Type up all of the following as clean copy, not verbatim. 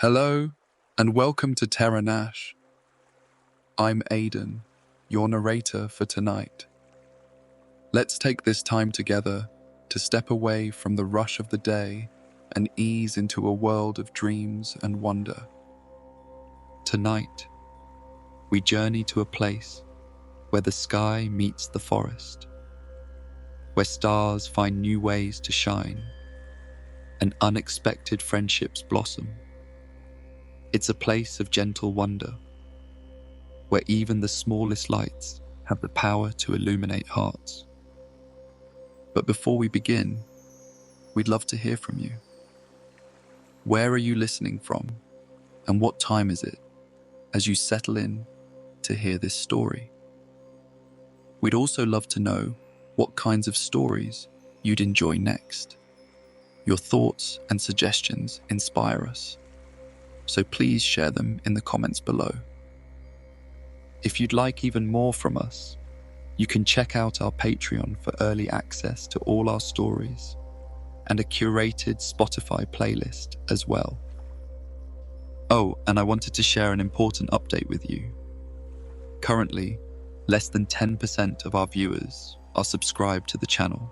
Hello, and welcome to TerraNash. I'm Aiden, your narrator for tonight. Let's take this time together to step away from the rush of the day and ease into a world of dreams and wonder. Tonight, we journey to a place where the sky meets the forest, where stars find new ways to shine and unexpected friendships blossom. It's a place of gentle wonder, where even the smallest lights have the power to illuminate hearts. But before we begin, we'd love to hear from you. Where are you listening from, and what time is it as you settle in to hear this story? We'd also love to know what kinds of stories you'd enjoy next. Your thoughts and suggestions inspire us, so please share them in the comments below. If you'd like even more from us, you can check out our Patreon for early access to all our stories and a curated Spotify playlist as well. Oh, and I wanted to share an important update with you. Currently, less than 10% of our viewers are subscribed to the channel,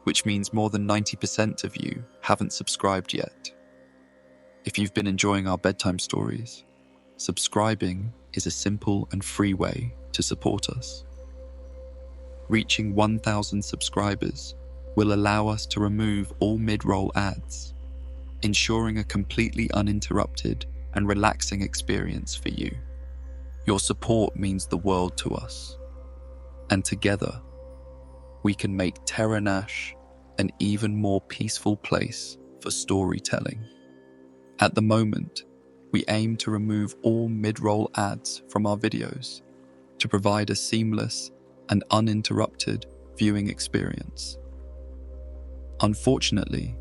which means more than 90% of you haven't subscribed yet. If you've been enjoying our bedtime stories, subscribing is a simple and free way to support us. Reaching 1,000 subscribers will allow us to remove all mid-roll ads, ensuring a completely uninterrupted and relaxing experience for you. Your support means the world to us, and together, we can make TerraNash an even more peaceful place for storytelling. At the moment, we aim to remove all mid-roll ads from our videos to provide a seamless and uninterrupted viewing experience. Unfortunately,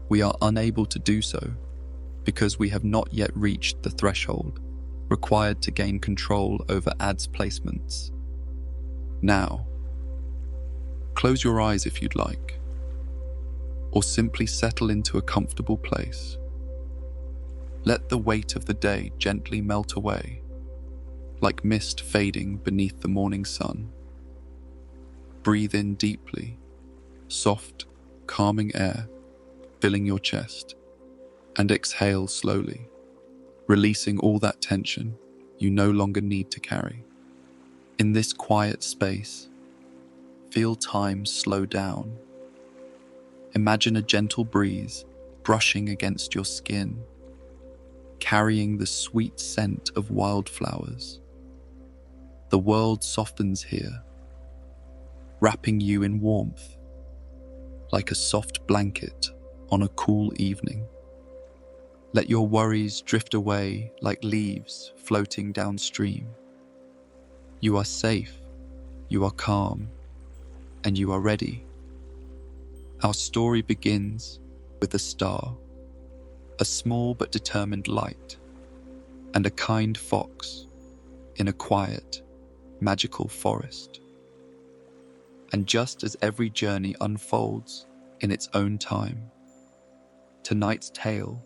we are unable to do so because we have not yet reached the threshold required to gain control over ads placements. Now, close your eyes if you'd like, or simply settle into a comfortable place. Let the weight of the day gently melt away, like mist fading beneath the morning sun. Breathe in deeply, soft, calming air filling your chest, and exhale slowly, releasing all that tension you no longer need to carry. In this quiet space, feel time slow down. Imagine a gentle breeze brushing against your skin, carrying the sweet scent of wildflowers. The world softens here, wrapping you in warmth, like a soft blanket on a cool evening. Let your worries drift away like leaves floating downstream. You are safe, you are calm, and you are ready. Our story begins with a star, a small but determined light, and a kind fox in a quiet, magical forest. And just as every journey unfolds in its own time, tonight's tale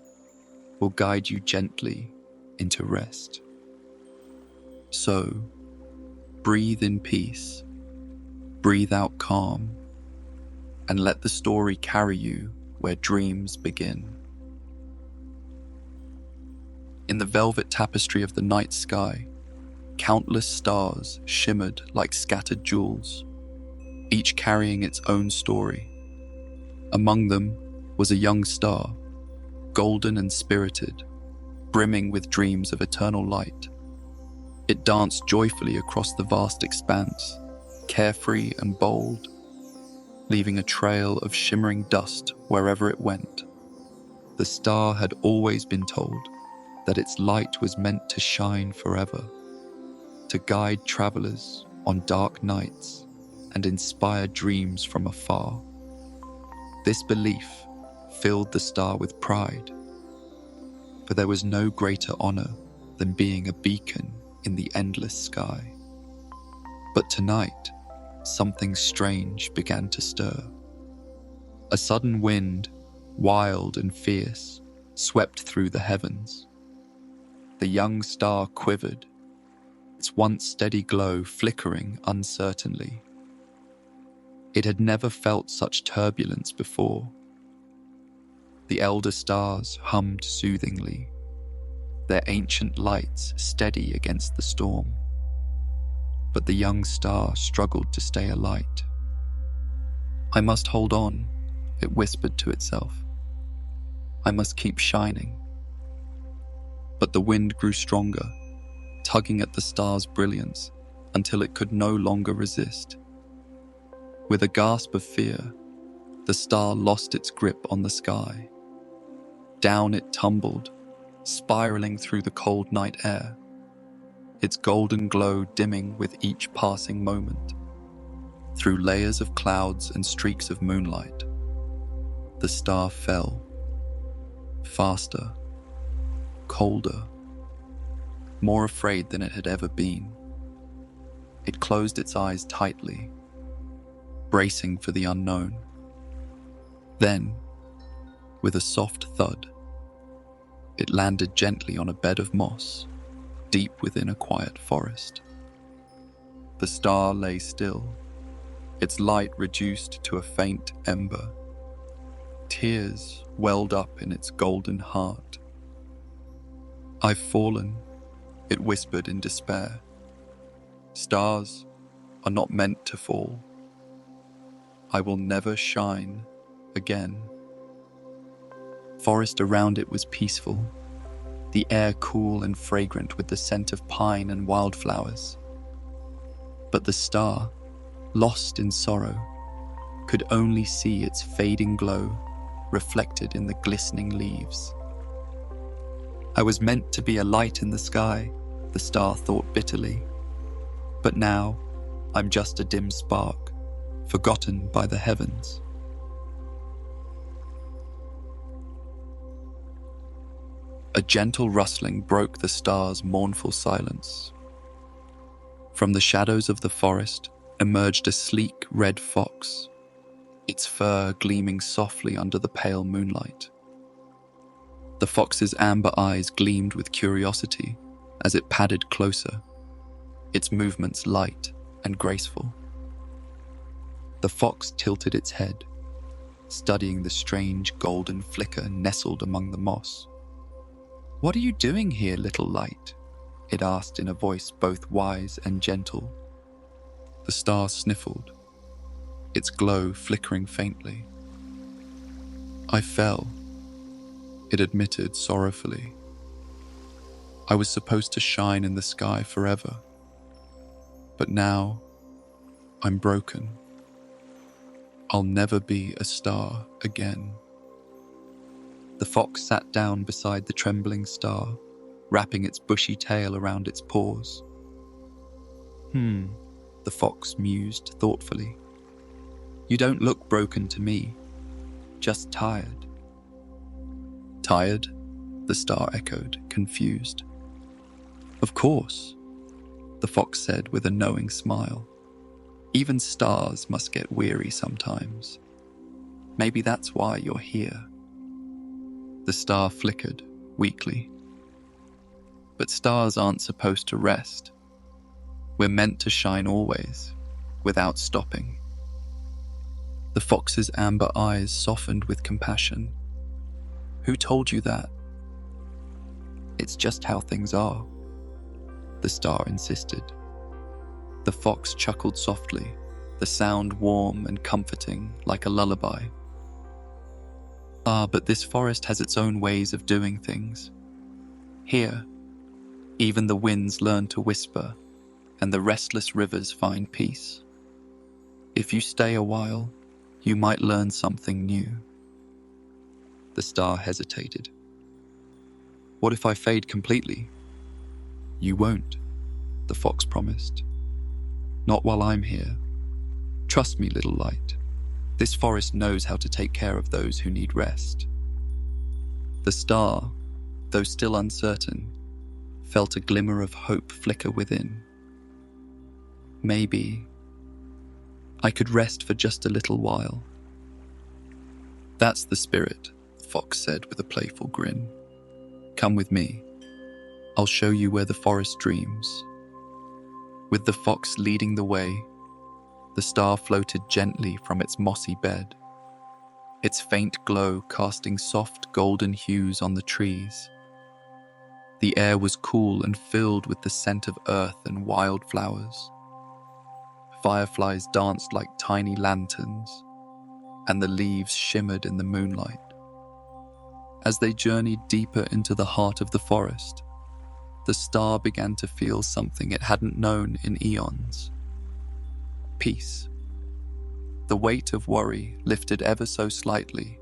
will guide you gently into rest. So, breathe in peace, breathe out calm, and let the story carry you where dreams begin. In the velvet tapestry of the night sky, countless stars shimmered like scattered jewels, each carrying its own story. Among them was a young star, golden and spirited, brimming with dreams of eternal light. It danced joyfully across the vast expanse, carefree and bold, leaving a trail of shimmering dust wherever it went. The star had always been told that its light was meant to shine forever, to guide travelers on dark nights and inspire dreams from afar. This belief filled the star with pride, for there was no greater honor than being a beacon in the endless sky. But tonight, something strange began to stir. A sudden wind, wild and fierce, swept through the heavens. The young star quivered, its once steady glow flickering uncertainly. It had never felt such turbulence before. The elder stars hummed soothingly, their ancient lights steady against the storm. But the young star struggled to stay alight. "I must hold on," it whispered to itself. "I must keep shining." But the wind grew stronger, tugging at the star's brilliance until it could no longer resist. With a gasp of fear, the star lost its grip on the sky. Down it tumbled, spiraling through the cold night air, its golden glow dimming with each passing moment. Through layers of clouds and streaks of moonlight, the star fell, faster, colder, more afraid than it had ever been. It closed its eyes tightly, bracing for the unknown. Then, with a soft thud, it landed gently on a bed of moss, deep within a quiet forest. The star lay still, its light reduced to a faint ember. Tears welled up in its golden heart. "I've fallen," it whispered in despair. "Stars are not meant to fall. I will never shine again." Forest around it was peaceful, the air cool and fragrant with the scent of pine and wildflowers. But the star, lost in sorrow, could only see its fading glow reflected in the glistening leaves. "I was meant to be a light in the sky," the star thought bitterly. "But now, I'm just a dim spark, forgotten by the heavens." A gentle rustling broke the star's mournful silence. From the shadows of the forest emerged a sleek red fox, its fur gleaming softly under the pale moonlight. The fox's amber eyes gleamed with curiosity as it padded closer, its movements light and graceful. The fox tilted its head, studying the strange golden flicker nestled among the moss. "What are you doing here, little light?" it asked in a voice both wise and gentle. The star sniffled, its glow flickering faintly. "I fell," it admitted sorrowfully. "I was supposed to shine in the sky forever. But now, I'm broken. I'll never be a star again." The fox sat down beside the trembling star, wrapping its bushy tail around its paws. The fox mused thoughtfully. "You don't look broken to me, just tired." "Tired?" the star echoed, confused. "Of course," the fox said with a knowing smile. "Even stars must get weary sometimes. Maybe that's why you're here." The star flickered, weakly. "But stars aren't supposed to rest. We're meant to shine always, without stopping." The fox's amber eyes softened with compassion. "Who told you that?" "It's just how things are," the star insisted. The fox chuckled softly, the sound warm and comforting like a lullaby. "Ah, but this forest has its own ways of doing things. Here, even the winds learn to whisper, and the restless rivers find peace. If you stay a while, you might learn something new." The star hesitated. "What if I fade completely?" "You won't," the fox promised. "Not while I'm here. Trust me, little light. This forest knows how to take care of those who need rest." The star, though still uncertain, felt a glimmer of hope flicker within. "Maybe I could rest for just a little while." "That's the spirit," Fox said with a playful grin. "Come with me. I'll show you where the forest dreams." With the fox leading the way, the star floated gently from its mossy bed, its faint glow casting soft golden hues on the trees. The air was cool and filled with the scent of earth and wildflowers. Fireflies danced like tiny lanterns, and the leaves shimmered in the moonlight. As they journeyed deeper into the heart of the forest, the star began to feel something it hadn't known in eons. Peace. The weight of worry lifted ever so slightly,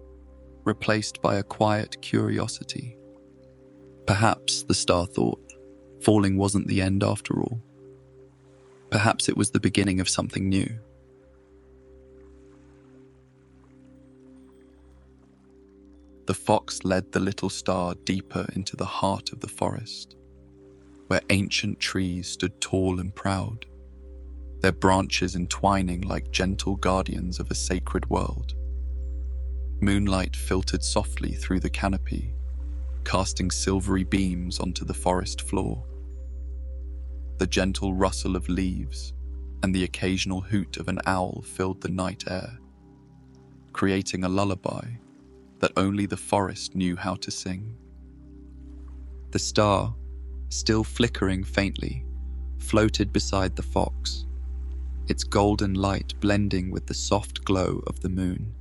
replaced by a quiet curiosity. Perhaps, the star thought, falling wasn't the end after all. Perhaps it was the beginning of something new. The fox led the little star deeper into the heart of the forest, where ancient trees stood tall and proud, their branches entwining like gentle guardians of a sacred world. Moonlight filtered softly through the canopy, casting silvery beams onto the forest floor. The gentle rustle of leaves and the occasional hoot of an owl filled the night air, creating a lullaby that only the forest knew how to sing. The star, still flickering faintly, floated beside the fox, its golden light blending with the soft glow of the moon.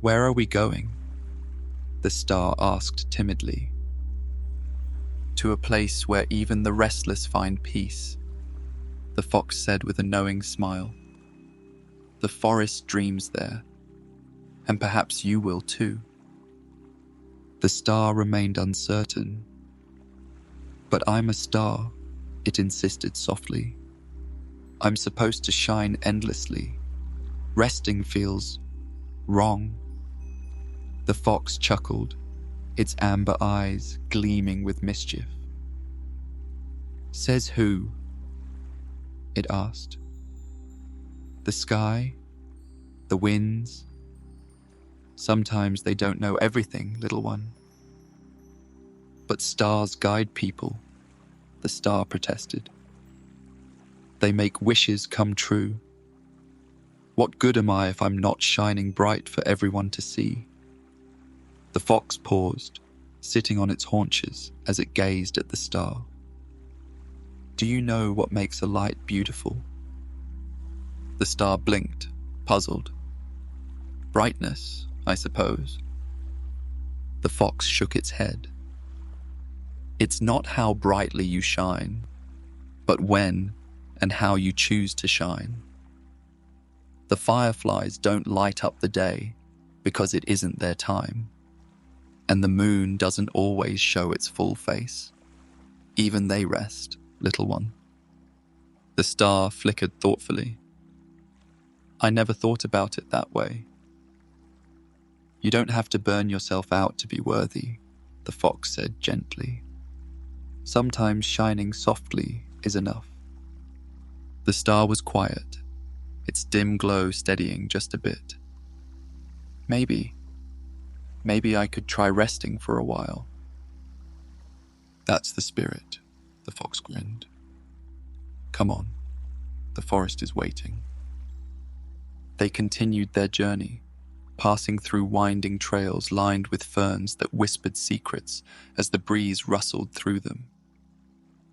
"Where are we going?" the star asked timidly. "To a place where even the restless find peace," the fox said with a knowing smile. "The forest dreams there, and perhaps you will too." The star remained uncertain. "But I'm a star," it insisted softly. "I'm supposed to shine endlessly. Resting feels wrong." The fox chuckled, its amber eyes gleaming with mischief. "Says who?" it asked. "The sky? The winds? Sometimes they don't know everything, little one." "But stars guide people," the star protested. "They make wishes come true. What good am I if I'm not shining bright for everyone to see?" The fox paused, sitting on its haunches as it gazed at the star. "Do you know what makes a light beautiful?" The star blinked, puzzled. "Brightness, I suppose." The fox shook its head. "It's not how brightly you shine, but when and how you choose to shine. The fireflies don't light up the day because it isn't their time. And the moon doesn't always show its full face. Even they rest, little one." The star flickered thoughtfully. "I never thought about it that way." "You don't have to burn yourself out to be worthy," the fox said gently. "Sometimes shining softly is enough." The star was quiet, its dim glow steadying just a bit. Maybe I could try resting for a while." "That's the spirit," the fox grinned. "Come on, the forest is waiting." They continued their journey, passing through winding trails lined with ferns that whispered secrets as the breeze rustled through them.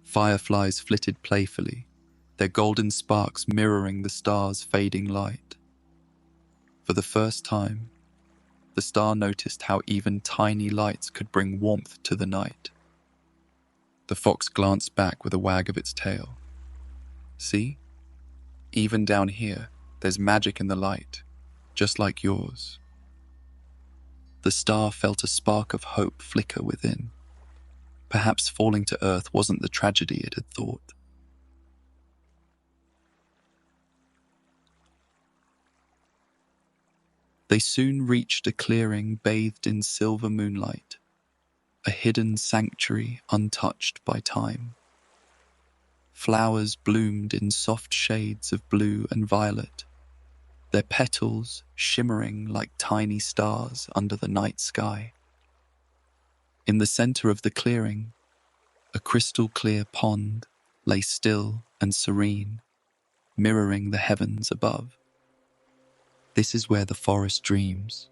Fireflies flitted playfully, their golden sparks mirroring the star's fading light. For the first time, the star noticed how even tiny lights could bring warmth to the night. The fox glanced back with a wag of its tail. "See? Even down here, there's magic in the light, just like yours." The star felt a spark of hope flicker within. Perhaps falling to earth wasn't the tragedy it had thought. They soon reached a clearing bathed in silver moonlight, a hidden sanctuary untouched by time. Flowers bloomed in soft shades of blue and violet, their petals shimmering like tiny stars under the night sky. In the center of the clearing, a crystal-clear pond lay still and serene, mirroring the heavens above. "This is where the forest dreams,"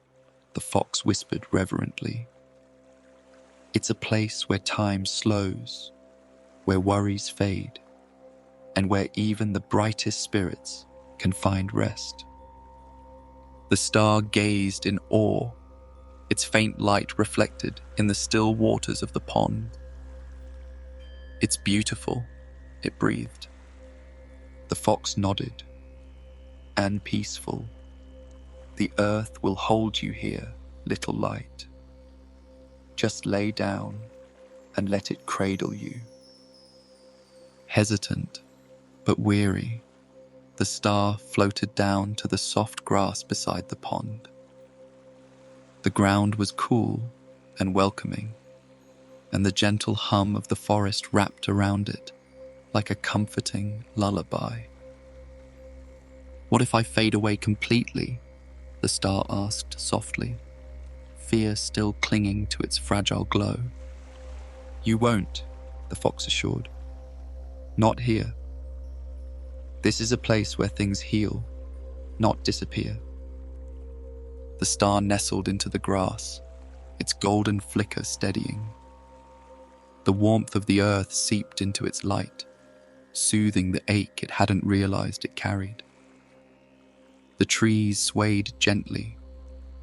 the fox whispered reverently. "It's a place where time slows, where worries fade, and where even the brightest spirits can find rest." The star gazed in awe, its faint light reflected in the still waters of the pond. "It's beautiful," it breathed. The fox nodded. "And peaceful. The earth will hold you here, little light. Just lay down and let it cradle you." Hesitant, but weary, the star floated down to the soft grass beside the pond. The ground was cool and welcoming, and the gentle hum of the forest wrapped around it like a comforting lullaby. "What if I fade away completely?" the star asked softly, fear still clinging to its fragile glow. "You won't," the fox assured. "Not here. This is a place where things heal, not disappear." The star nestled into the grass, its golden flicker steadying. The warmth of the earth seeped into its light, soothing the ache it hadn't realized it carried. The trees swayed gently,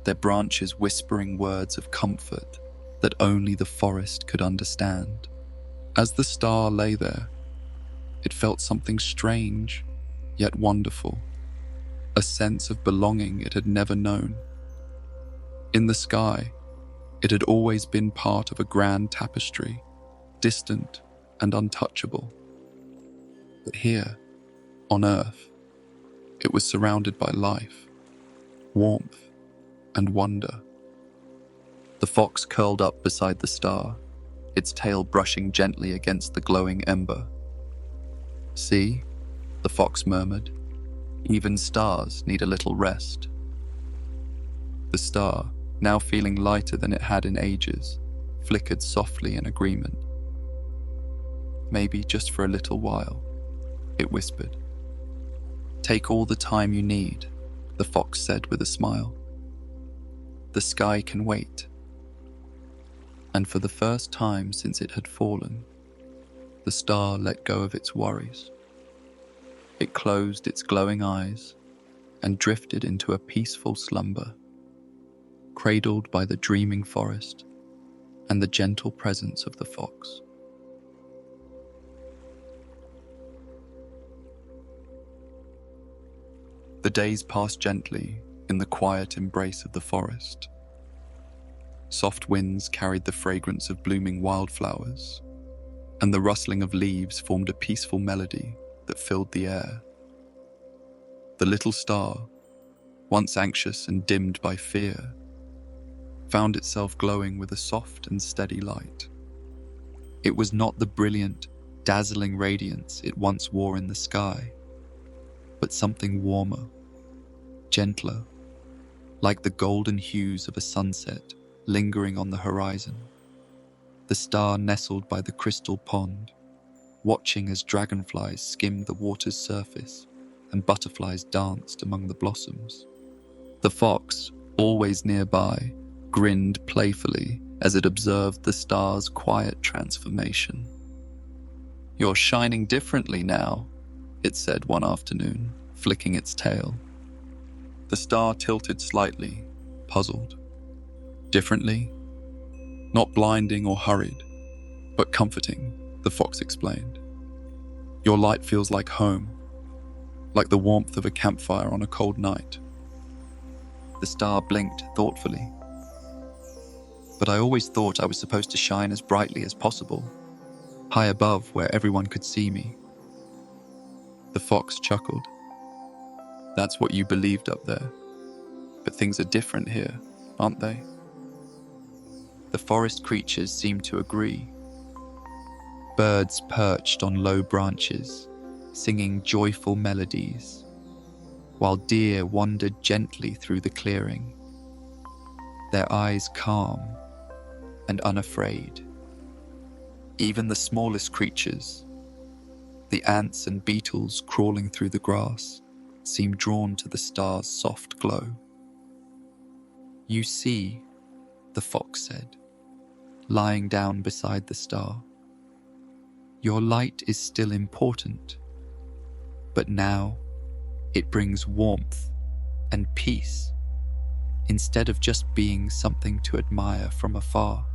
their branches whispering words of comfort that only the forest could understand. As the star lay there, it felt something strange, yet wonderful, a sense of belonging it had never known. In the sky, it had always been part of a grand tapestry, distant and untouchable. But here, on Earth, it was surrounded by life, warmth, and wonder. The fox curled up beside the star, its tail brushing gently against the glowing ember. "See," the fox murmured, "even stars need a little rest." The star, now feeling lighter than it had in ages, flickered softly in agreement. "Maybe just for a little while," it whispered. "Take all the time you need," the fox said with a smile. "The sky can wait." And for the first time since it had fallen, the star let go of its worries. It closed its glowing eyes and drifted into a peaceful slumber, cradled by the dreaming forest and the gentle presence of the fox. The days passed gently in the quiet embrace of the forest. Soft winds carried the fragrance of blooming wildflowers, and the rustling of leaves formed a peaceful melody that filled the air. The little star, once anxious and dimmed by fear, found itself glowing with a soft and steady light. It was not the brilliant, dazzling radiance it once wore in the sky, but something warmer, gentler, like the golden hues of a sunset lingering on the horizon. The star nestled by the crystal pond, watching as dragonflies skimmed the water's surface and butterflies danced among the blossoms. The fox, always nearby, grinned playfully as it observed the star's quiet transformation. "You're shining differently now," it said one afternoon, flicking its tail. The star tilted slightly, puzzled. "Differently? Not blinding or hurried, but comforting," the fox explained. "Your light feels like home, like the warmth of a campfire on a cold night." The star blinked thoughtfully. "But I always thought I was supposed to shine as brightly as possible, high above where everyone could see me." The fox chuckled. "That's what you believed up there, but things are different here, aren't they?" The forest creatures seemed to agree. Birds perched on low branches, singing joyful melodies. while deer wandered gently through the clearing, their eyes calm and unafraid. Even the smallest creatures, the ants and beetles crawling through the grass, seemed drawn to the star's soft glow. "You see," the fox said, lying down beside the star, "your light is still important, but now it brings warmth and peace instead of just being something to admire from afar."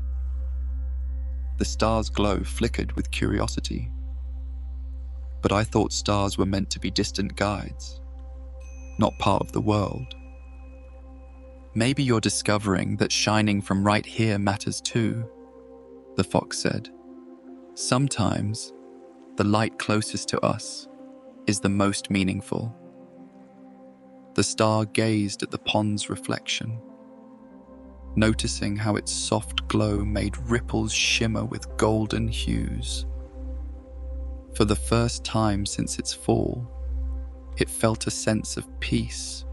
The star's glow flickered with curiosity. "But I thought stars were meant to be distant guides, not part of the world." "Maybe you're discovering that shining from right here matters too," the fox said. "Sometimes the light closest to us is the most meaningful." The star gazed at the pond's reflection, noticing how its soft glow made ripples shimmer with golden hues. For the first time since its fall, it felt a sense of peace.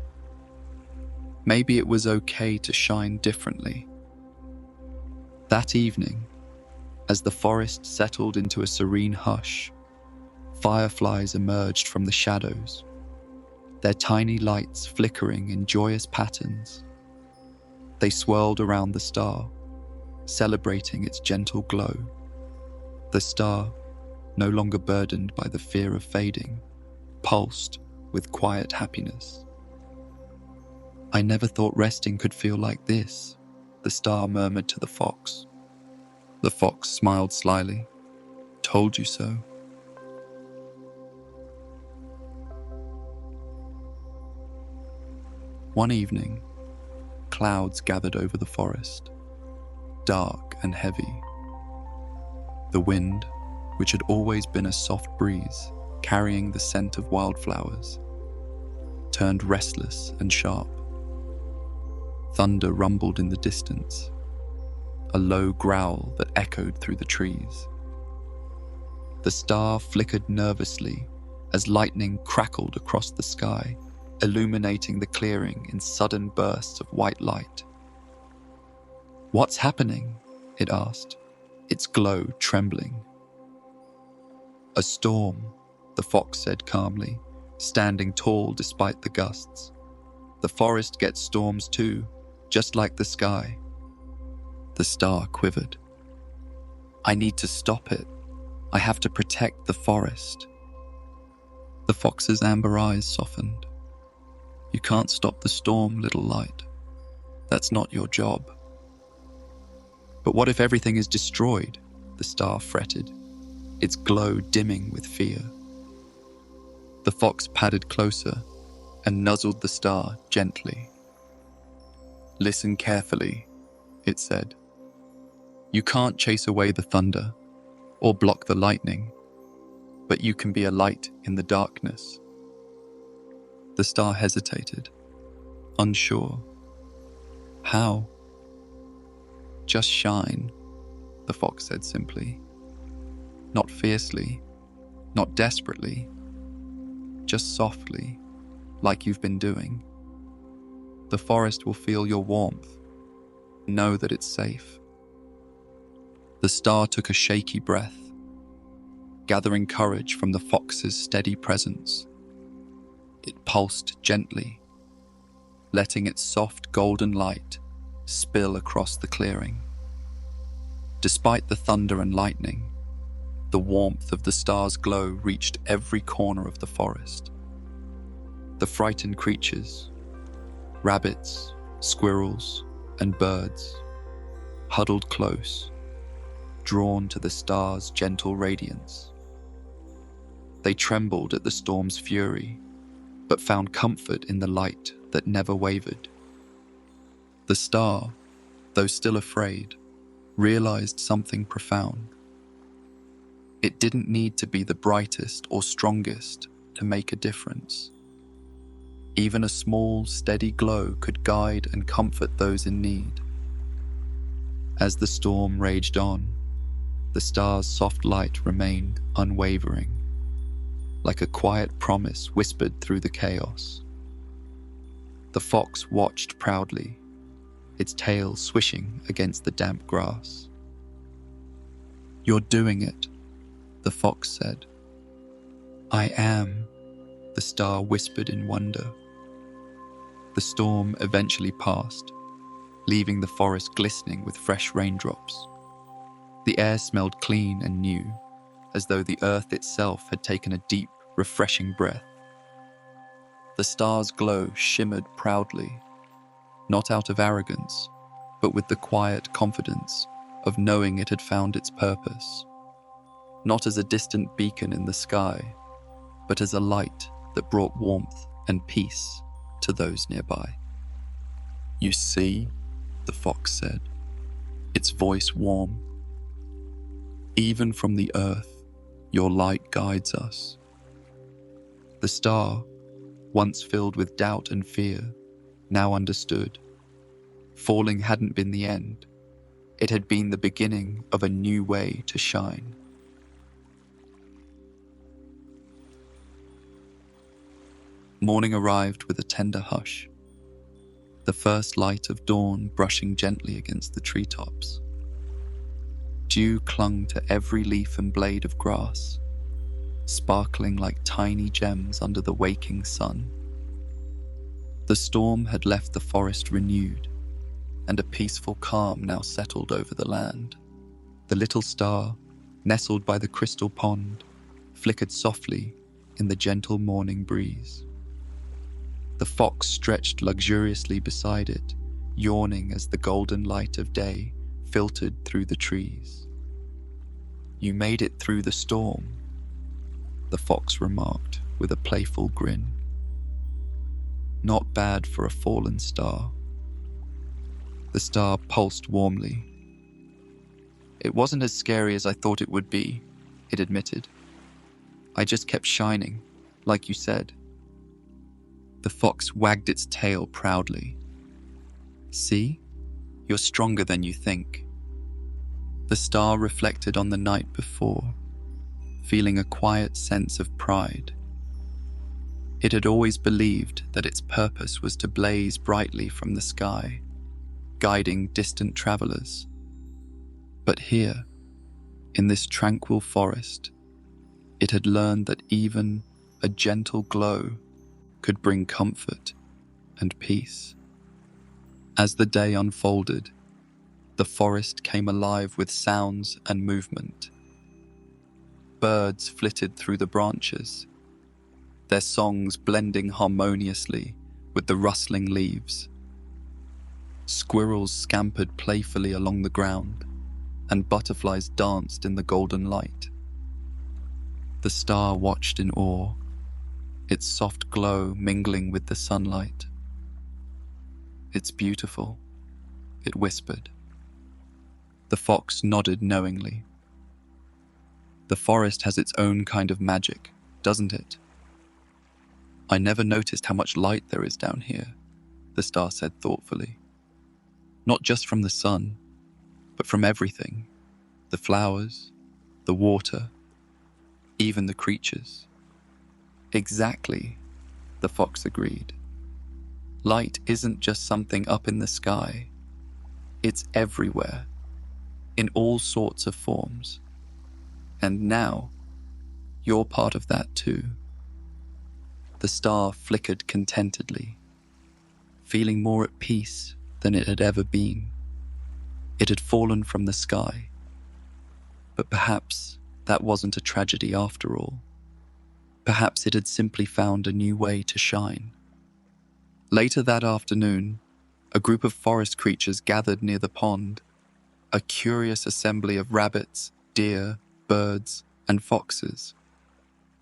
Maybe it was okay to shine differently. That evening, as the forest settled into a serene hush, fireflies emerged from the shadows, their tiny lights flickering in joyous patterns. They swirled around the star, celebrating its gentle glow. The star, no longer burdened by the fear of fading, pulsed with quiet happiness. "I never thought resting could feel like this," the star murmured to the fox. The fox smiled slyly. "Told you so." One evening, clouds gathered over the forest, dark and heavy. The wind, which had always been a soft breeze carrying the scent of wildflowers, turned restless and sharp. Thunder rumbled in the distance, a low growl that echoed through the trees. The star flickered nervously as lightning crackled across the sky, illuminating the clearing in sudden bursts of white light. "What's happening?" it asked, its glow trembling. "A storm," the fox said calmly, standing tall despite the gusts. "The forest gets storms too, just like the sky." The star quivered. "I need to stop it. I have to protect the forest." The fox's amber eyes softened. "You can't stop the storm, little light. That's not your job." "But what if everything is destroyed?" the star fretted, its glow dimming with fear. The fox padded closer and nuzzled the star gently. "Listen carefully," it said. "You can't chase away the thunder or block the lightning, but you can be a light in the darkness." The star hesitated, unsure. "How?" "Just shine," the fox said simply. "Not fiercely, not desperately, just softly, like you've been doing. The forest will feel your warmth. Know that it's safe." The star took a shaky breath, gathering courage from the fox's steady presence. It pulsed gently, letting its soft golden light spill across the clearing. Despite the thunder and lightning, the warmth of the star's glow reached every corner of the forest. The frightened creatures, rabbits, squirrels, and birds, huddled close, drawn to the star's gentle radiance. They trembled at the storm's fury, but found comfort in the light that never wavered. The star, though still afraid, realized something profound. It didn't need to be the brightest or strongest to make a difference. Even a small, steady glow could guide and comfort those in need. As the storm raged on, the star's soft light remained unwavering, like a quiet promise whispered through the chaos. The fox watched proudly, its tail swishing against the damp grass. "You're doing it," the fox said. "I am," the star whispered in wonder. The storm eventually passed, leaving the forest glistening with fresh raindrops. The air smelled clean and new, as though the earth itself had taken a deep, refreshing breath. The star's glow shimmered proudly, not out of arrogance, but with the quiet confidence of knowing it had found its purpose, not as a distant beacon in the sky, but as a light that brought warmth and peace to those nearby. "You see," the fox said, its voice warm. "Even from the earth, your light guides us." The star, once filled with doubt and fear, now understood. Falling hadn't been the end. It had been the beginning of a new way to shine. Morning arrived with a tender hush, the first light of dawn brushing gently against the treetops. Dew clung to every leaf and blade of grass, sparkling like tiny gems under the waking sun. The storm had left the forest renewed, and a peaceful calm now settled over the land. The little star, nestled by the crystal pond, flickered softly in the gentle morning breeze. The fox stretched luxuriously beside it, yawning as the golden light of day filtered through the trees. "You made it through the storm," the fox remarked with a playful grin. "Not bad for a fallen star." The star pulsed warmly. "It wasn't as scary as I thought it would be," it admitted. "I just kept shining, like you said." The fox wagged its tail proudly. "See? You're stronger than you think." The star reflected on the night before, feeling a quiet sense of pride. It had always believed that its purpose was to blaze brightly from the sky, guiding distant travelers. But here, in this tranquil forest, it had learned that even a gentle glow could bring comfort and peace. As the day unfolded, the forest came alive with sounds and movement. Birds flitted through the branches, their songs blending harmoniously with the rustling leaves. Squirrels scampered playfully along the ground, and butterflies danced in the golden light. The star watched in awe, its soft glow mingling with the sunlight. "It's beautiful," it whispered. The fox nodded knowingly. "The forest has its own kind of magic, doesn't it?" "I never noticed how much light there is down here," the star said thoughtfully. "Not just from the sun, but from everything. The flowers, the water, even the creatures." "Exactly," the fox agreed. "Light isn't just something up in the sky. It's everywhere, in all sorts of forms. And now, you're part of that too." The star flickered contentedly, feeling more at peace than it had ever been. It had fallen from the sky, but perhaps that wasn't a tragedy after all. Perhaps it had simply found a new way to shine. Later that afternoon, a group of forest creatures gathered near the pond, a curious assembly of rabbits, deer, birds, and foxes.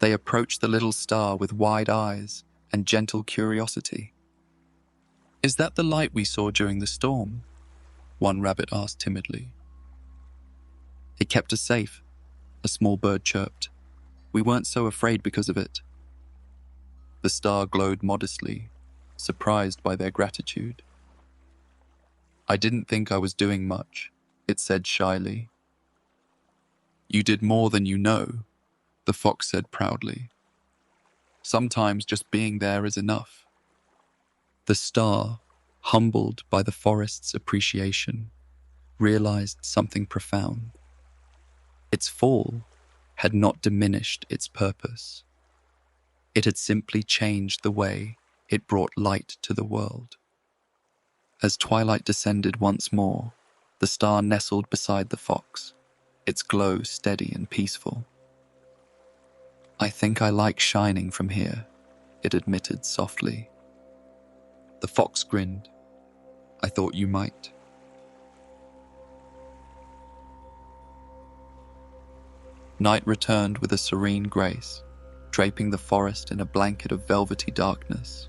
They approached the little star with wide eyes and gentle curiosity. "Is that the light we saw during the storm?" one rabbit asked timidly. "It kept us safe," a small bird chirped. "We weren't so afraid because of it." The star glowed modestly, surprised by their gratitude. "I didn't think I was doing much," it said shyly. "You did more than you know," the fox said proudly. "Sometimes just being there is enough." The star, humbled by the forest's appreciation, realized something profound. Its fall had not diminished its purpose. It had simply changed the way it brought light to the world. As twilight descended once more, the star nestled beside the fox, its glow steady and peaceful. "I think I like shining from here," it admitted softly. The fox grinned. "I thought you might." Night returned with a serene grace, draping the forest in a blanket of velvety darkness.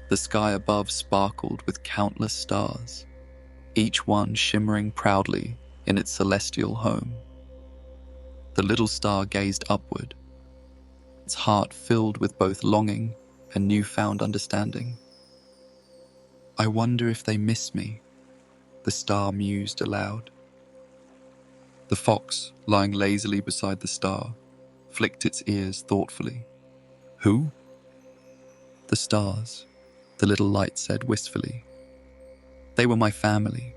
The sky above sparkled with countless stars, each one shimmering proudly in its celestial home. The little star gazed upward, its heart filled with both longing and newfound understanding. "I wonder if they miss me," the star mused aloud. The fox, lying lazily beside the star, flicked its ears thoughtfully. "Who?" "The stars," the little light said wistfully. "They were my family.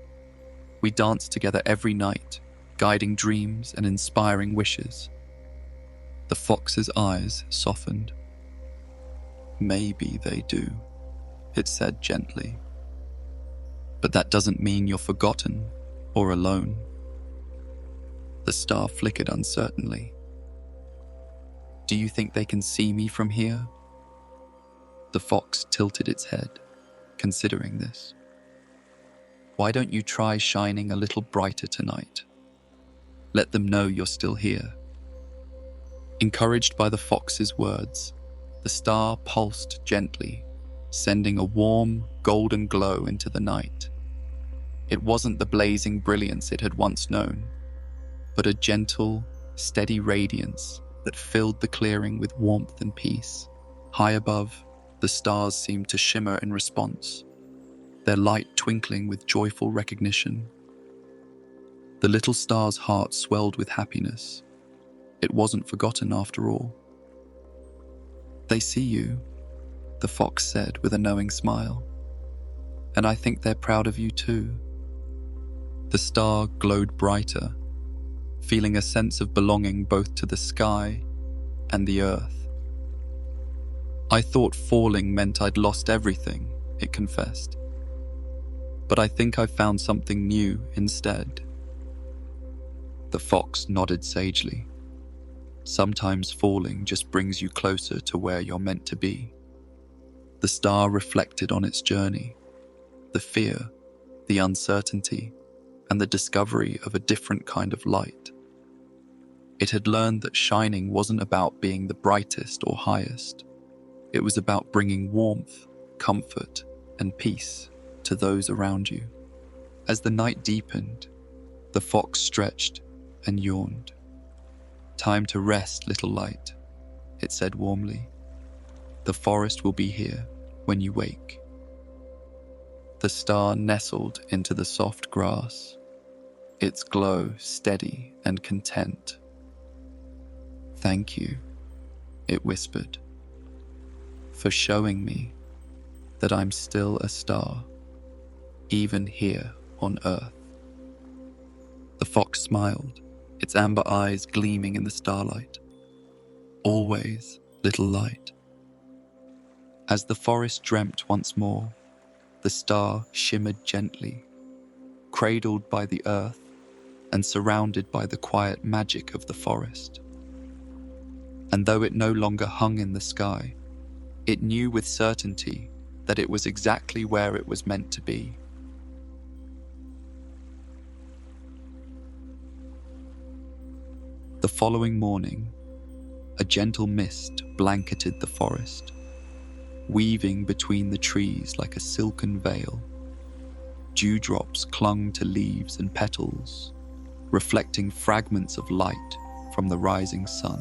We danced together every night, guiding dreams and inspiring wishes." The fox's eyes softened. "Maybe they do," it said gently. "But that doesn't mean you're forgotten or alone." The star flickered uncertainly. "Do you think they can see me from here?" The fox tilted its head, considering this. "Why don't you try shining a little brighter tonight? Let them know you're still here." Encouraged by the fox's words, the star pulsed gently, sending a warm, golden glow into the night. It wasn't the blazing brilliance it had once known, but a gentle, steady radiance that filled the clearing with warmth and peace. High above, the stars seemed to shimmer in response, their light twinkling with joyful recognition. The little star's heart swelled with happiness. It wasn't forgotten after all. "They see you," the fox said with a knowing smile. "And I think they're proud of you too." The star glowed brighter, feeling a sense of belonging both to the sky and the earth. "I thought falling meant I'd lost everything," it confessed. "But I think I found something new instead." The fox nodded sagely. "Sometimes falling just brings you closer to where you're meant to be." The star reflected on its journey, the fear, the uncertainty, and the discovery of a different kind of light. It had learned that shining wasn't about being the brightest or highest. It was about bringing warmth, comfort, and peace to those around you. As the night deepened, the fox stretched and yawned. "Time to rest, little light," it said warmly. "The forest will be here when you wake." The star nestled into the soft grass, its glow steady and content. "Thank you," it whispered, "for showing me that I'm still a star, even here on Earth." The fox smiled, its amber eyes gleaming in the starlight. "Always, little light." As the forest dreamt once more, the star shimmered gently, cradled by the earth and surrounded by the quiet magic of the forest. And though it no longer hung in the sky, it knew with certainty that it was exactly where it was meant to be. The following morning, a gentle mist blanketed the forest, weaving between the trees like a silken veil. Dewdrops clung to leaves and petals, reflecting fragments of light from the rising sun.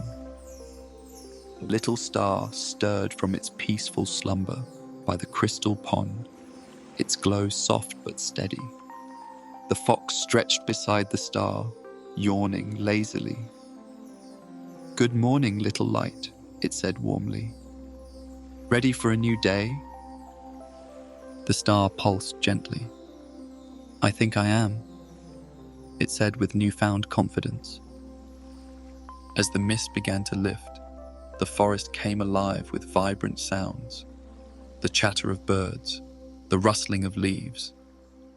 A little star stirred from its peaceful slumber by the crystal pond, its glow soft but steady. The fox stretched beside the star, yawning lazily. "Good morning, little light," it said warmly. "Ready for a new day?" The star pulsed gently. "I think I am," it said with newfound confidence. As the mist began to lift, the forest came alive with vibrant sounds. The chatter of birds, the rustling of leaves,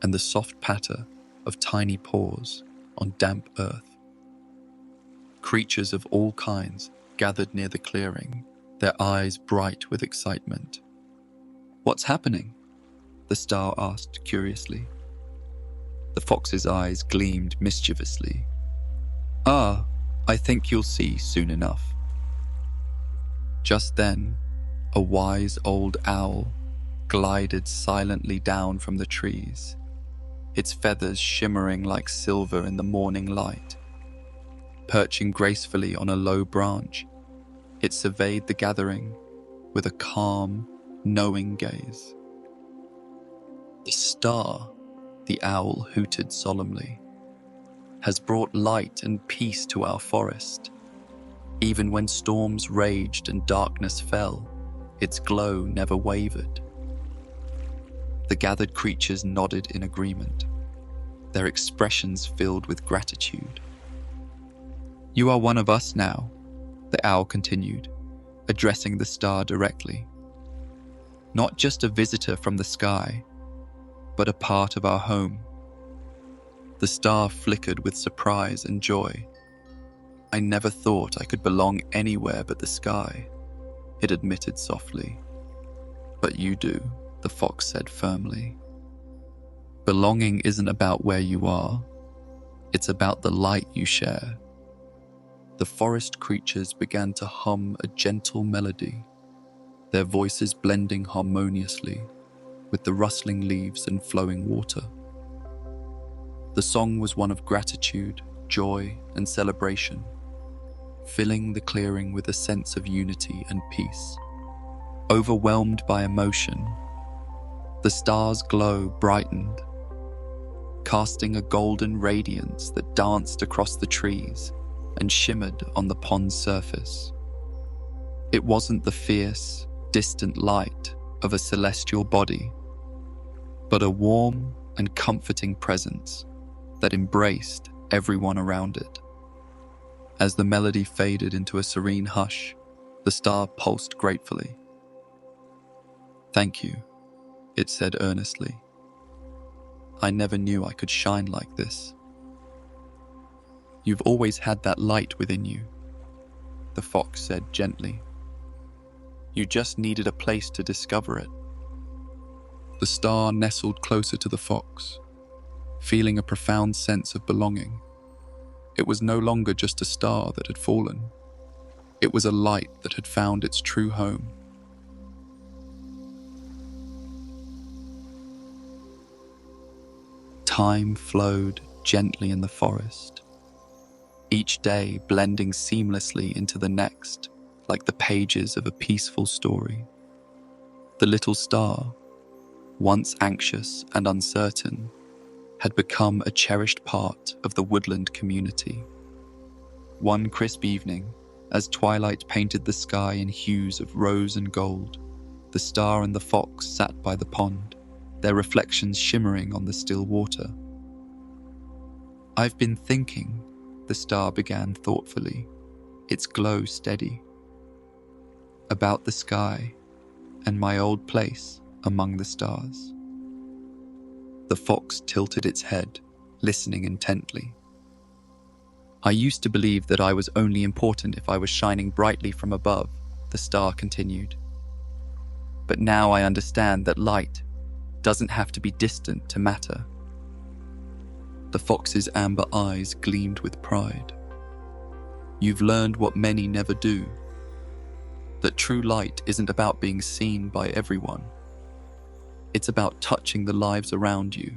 and the soft patter of tiny paws on damp earth. Creatures of all kinds gathered near the clearing, their eyes bright with excitement. "What's happening?" the star asked curiously. The fox's eyes gleamed mischievously. "Ah, I think you'll see soon enough." Just then, a wise old owl glided silently down from the trees, its feathers shimmering like silver in the morning light. Perching gracefully on a low branch, it surveyed the gathering with a calm, knowing gaze. "The star," the owl hooted solemnly, "has brought light and peace to our forest. Even when storms raged and darkness fell, its glow never wavered." The gathered creatures nodded in agreement, their expressions filled with gratitude. "You are one of us now," the owl continued, addressing the star directly. "Not just a visitor from the sky, but a part of our home." The star flickered with surprise and joy. "I never thought I could belong anywhere but the sky," it admitted softly. "But you do," the fox said firmly. "Belonging isn't about where you are, it's about the light you share." The forest creatures began to hum a gentle melody, their voices blending harmoniously with the rustling leaves and flowing water. The song was one of gratitude, joy, and celebration, filling the clearing with a sense of unity and peace. Overwhelmed by emotion, the star's glow brightened, casting a golden radiance that danced across the trees and shimmered on the pond's surface. It wasn't the fierce, distant light of a celestial body, but a warm and comforting presence that embraced everyone around it. As the melody faded into a serene hush, the star pulsed gratefully. "Thank you," it said earnestly. "I never knew I could shine like this." "You've always had that light within you," the fox said gently. "You just needed a place to discover it." The star nestled closer to the fox, feeling a profound sense of belonging. It was no longer just a star that had fallen. It was a light that had found its true home. Time flowed gently in the forest, each day blending seamlessly into the next, like the pages of a peaceful story. The little star, once anxious and uncertain, had become a cherished part of the woodland community. One crisp evening, as twilight painted the sky in hues of rose and gold, the star and the fox sat by the pond, their reflections shimmering on the still water. "I've been thinking," the star began thoughtfully, its glow steady, "about the sky and my old place among the stars." The fox tilted its head, listening intently. "I used to believe that I was only important if I was shining brightly from above," the star continued. "But now I understand that light doesn't have to be distant to matter." The fox's amber eyes gleamed with pride. "You've learned what many never do, that true light isn't about being seen by everyone. It's about touching the lives around you,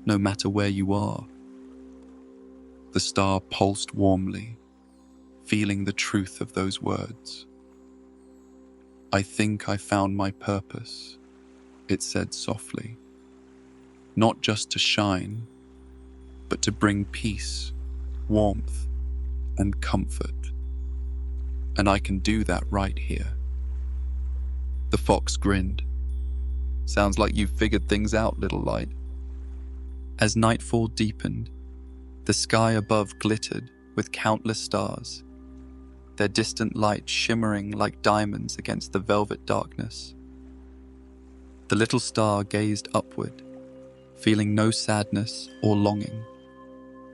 no matter where you are." The star pulsed warmly, feeling the truth of those words. "I think I found my purpose," it said softly. "Not just to shine, but to bring peace, warmth, and comfort. And I can do that right here." The fox grinned. Sounds like you've figured things out, little light. As nightfall deepened, the sky above glittered with countless stars, their distant light shimmering like diamonds against the velvet darkness. The little star gazed upward, feeling no sadness or longing,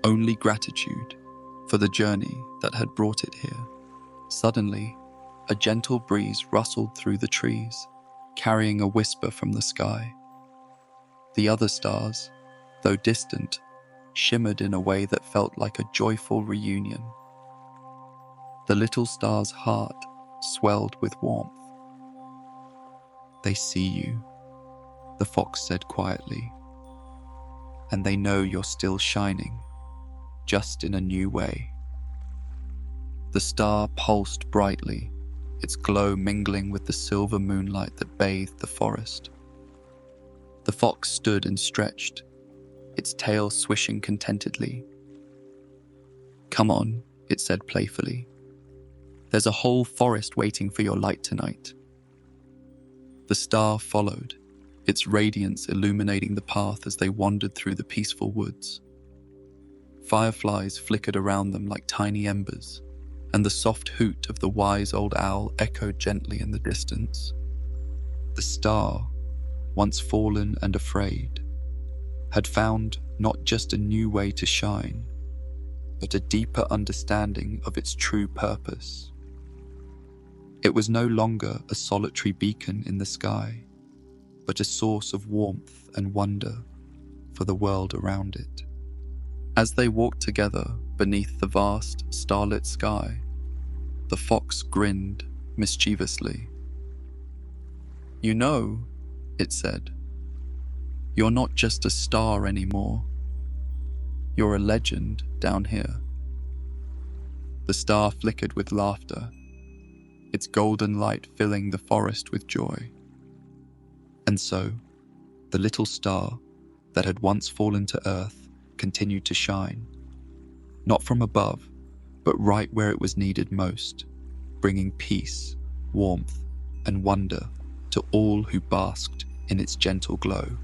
only gratitude for the journey that had brought it here. Suddenly, a gentle breeze rustled through the trees, carrying a whisper from the sky. The other stars, though distant, shimmered in a way that felt like a joyful reunion. The little star's heart swelled with warmth. "They see you," the fox said quietly, "and they know you're still shining, just in a new way." The star pulsed brightly, its glow mingling with the silver moonlight that bathed the forest. The fox stood and stretched, its tail swishing contentedly. "Come on," it said playfully. "There's a whole forest waiting for your light tonight." The star followed, its radiance illuminating the path as they wandered through the peaceful woods. Fireflies flickered around them like tiny embers, and the soft hoot of the wise old owl echoed gently in the distance. The star, once fallen and afraid, had found not just a new way to shine, but a deeper understanding of its true purpose. It was no longer a solitary beacon in the sky, but a source of warmth and wonder for the world around it. As they walked together beneath the vast, starlit sky, the fox grinned mischievously. "You know," it said, "you're not just a star anymore. You're a legend down here." The star flickered with laughter, its golden light filling the forest with joy. And so, the little star that had once fallen to earth continued to shine, not from above, but right where it was needed most, bringing peace, warmth, and wonder to all who basked in its gentle glow.